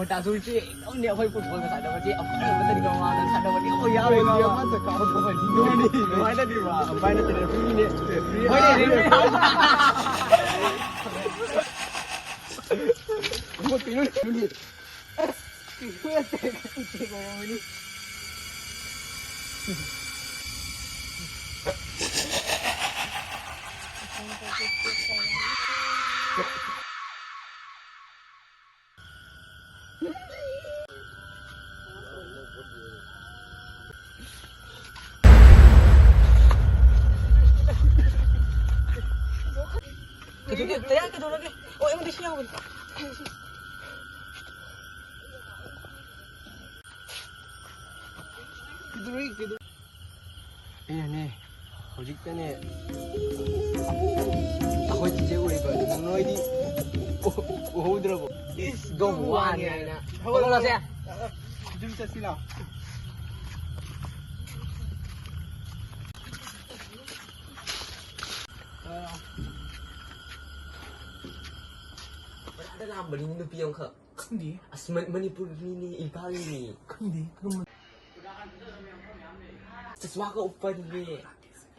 다솔지 언니 거의 보통은 사다버지 아빠는 이거 와는 사다버지 야래 맞아 가버지 너니 와이다 디와 와이다 때 프리네 와이다 뭐 뛰는 눈이 그거야 때 이거 뭐니 cái đồ đó kìa, ôi em đi theo mình. cái đồ. Ê nè, hồi trước cái này, hồi chị chơi uống bia, nó nói đi, uống được không? Gom quá này nè, không có xe. Chúng ta xin nào. làm beli nupi yang ke? Kendi. Asman Manipur ni Ipali ni. Kendi. Sesuatu open ni.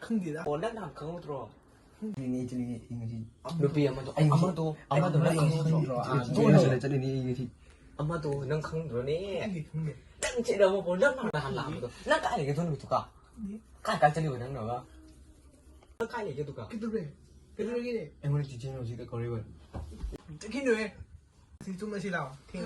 Kendi dah. Orang nak kau tu. Ini jadi ini. Nupi yang mana tu? Ama tu nak kau tu. Ini jadi ini. Ama tu nak kau tu ni. Nang cik dah mau pun nak làm tu. Nak cái này cái tu ka? Cái jadi orang nak. Nak cái này tu ka? Cái tu ni. Em muốn chỉ chơi gì cái có riêng. Cái này thì chúng ta sẽ làm thì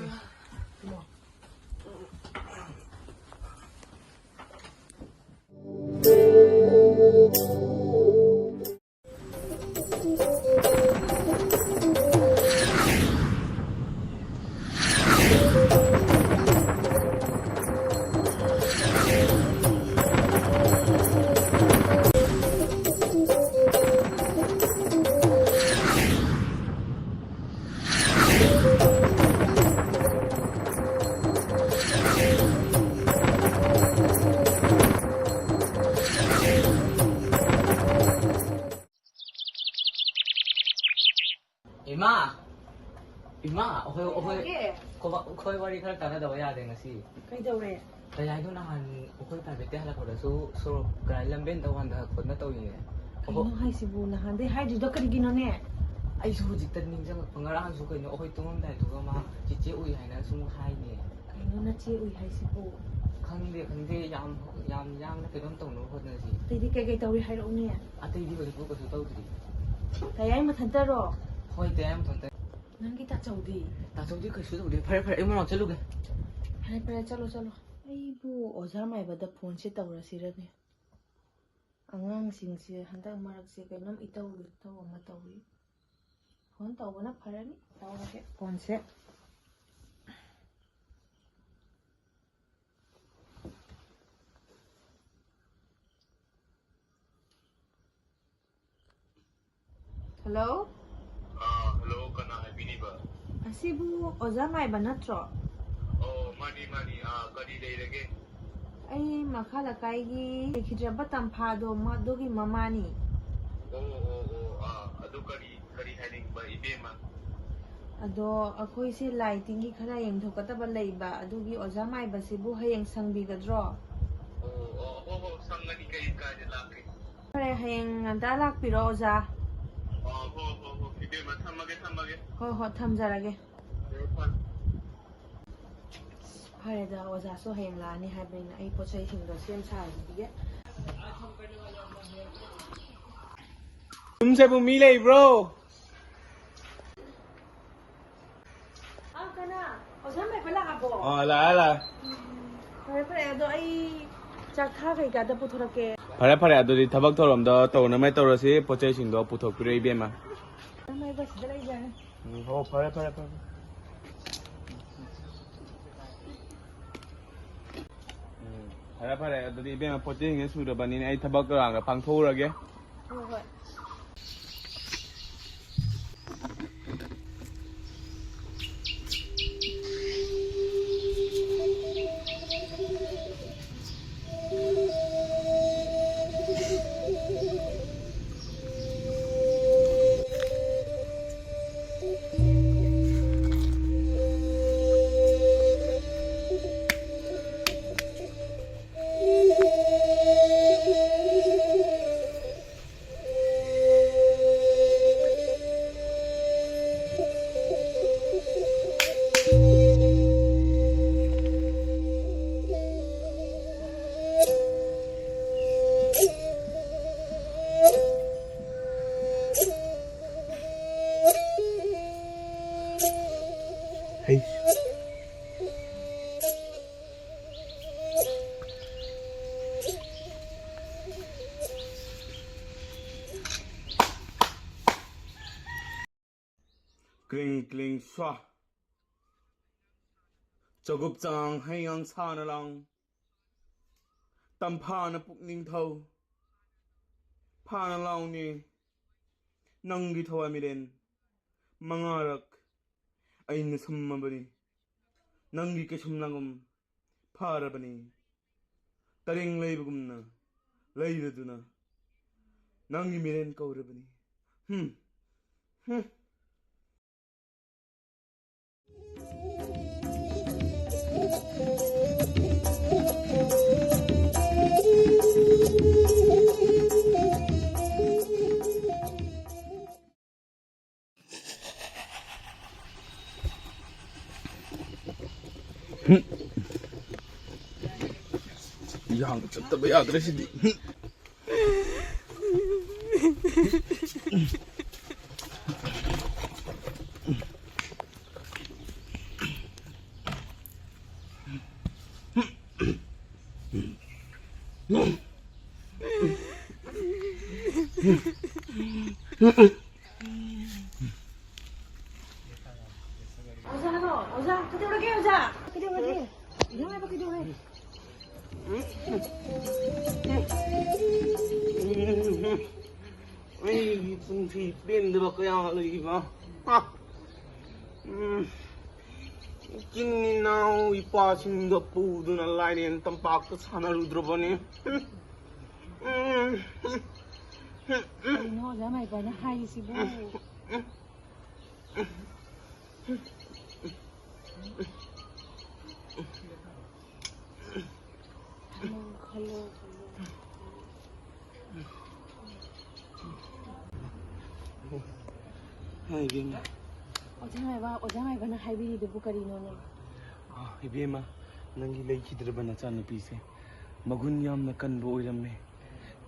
Ima, okay. Kau wari kalau tak ada wajah ada nasi. Kau tahu ni? Kaya itu nahan, okay tapi teh lah kalau so kerana lemben tahu anda kau nak tahu ini. Kau hai sibu nahan deh hai juga kerja ni. Ai suruh jitan ni jangan pengarahan suka ini. Okay tunggu dah itu kama cici ui hai nak semua hai ni. Kau nak cici ui hai sibu. Kang dia yang nak kita tahu nak kau nasi. Tadi kau tahu hai orang ni. Atau dia boleh kau tahu tu. Kaya ini macam teruk. Hoi teh macam teh. Nanti tak jauh di. Tak jauh di kerja tu dia. Pergi, mau nak cakap ke? Pergi, calo. Ibu, ozar mai pada phone se tahu rasi ni. Angang sing se, hendak marak se kenam itau ama tahu. Phone tahu mana pergi ni? Tahu ke? Phone se. Hello? Hello, kana happy ni ba? Asibu, ozar mai banatro. Oh, mani, kadi day lagi. Ay, makala kaigi kidraba tampado madogi mamani. Ado kadi heading ba ibema. Ado akoi se lighting gi khara yeng thokataba leiba adugi ozar mai basibu hayeng sangbigadro. Sangani kai ka laki. Pare hayeng anda lakpiro oza. Ibema thamage. Ho thamjarage. Pare da oza so hayeng lani haibin ai pochai hingdo sem sai dige. तुमसे वो मिले bro Kana, ozar mai pala ka bo. ला Pare ado ai chakha kai ka da puthorake. फरे अदुदी थबक थोरमदो तौनमै तौरसि पोचैसिंदो पुथोकपिरो इबेमा Mai bas dalai jane. हो फरे अदुदी इबेमा पोचैसिंगे सुरबनिने आई थबक रांगा पांथोरगे Hoi. Kling swa. Chagup chang hayang sa na lang. Tampa na pukning thau. Pa na lang ni. Nanggi thawa mi ren. Mangarak. Ay nasumma bani. Nanggi ke sumlangum. Para bani. Taring laybagum na. Layraduna. Nanggi mi ren kaura bani. Yang tetap ya agresif di. Oza na ko. Oza, katiw lagi, Oza. Katiw lagi. Ilang ay pa katiw lagi. Ay, itong sipin, di ba kaya iba? Ha? Kininaw ipasin da po doon ang lain yung tampak at sana rudro ba niya? Ano, Oza, may ba na hay si Bu? Hello. Ay, Ibema. Oza, may ba na hay bini dubu karino na? Ibema, nangi leikhidraba nachanupise. Magun yamna kanba oirame.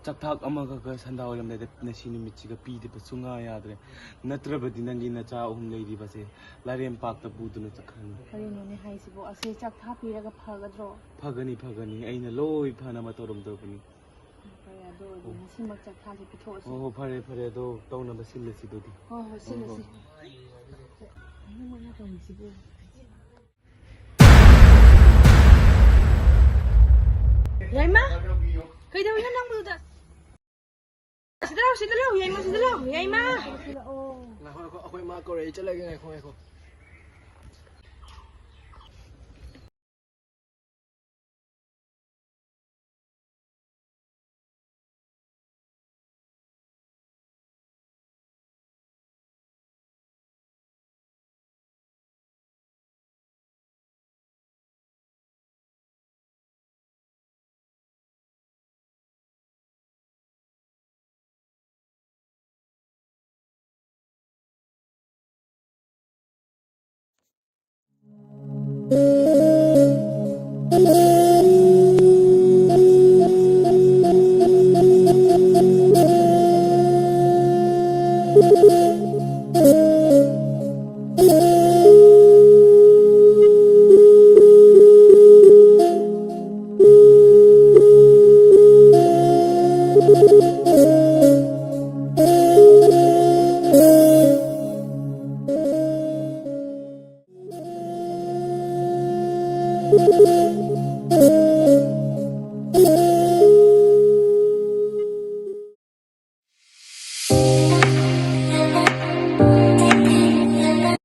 Chakthak amagaga sanda oiramde nasi numitchiga pideba sunga yadre. Natrabadi nangi nacha ahum leiribase larem pakta buduna chakhrani. Karino ni hay si Bu. Ase chak tha piraga phagadro. Phagani aina loi phana matorom dobani. Kaya do ngasi mak chak tha si pitho si. Oh phare do tawna basil si dodi. Ho, sila. Ano mo na tong si Bu? Yaima? Kay daw yan lang mo da. Sidalaw, Yaima. Ako yung mga Korea, talaga ako. Thank you.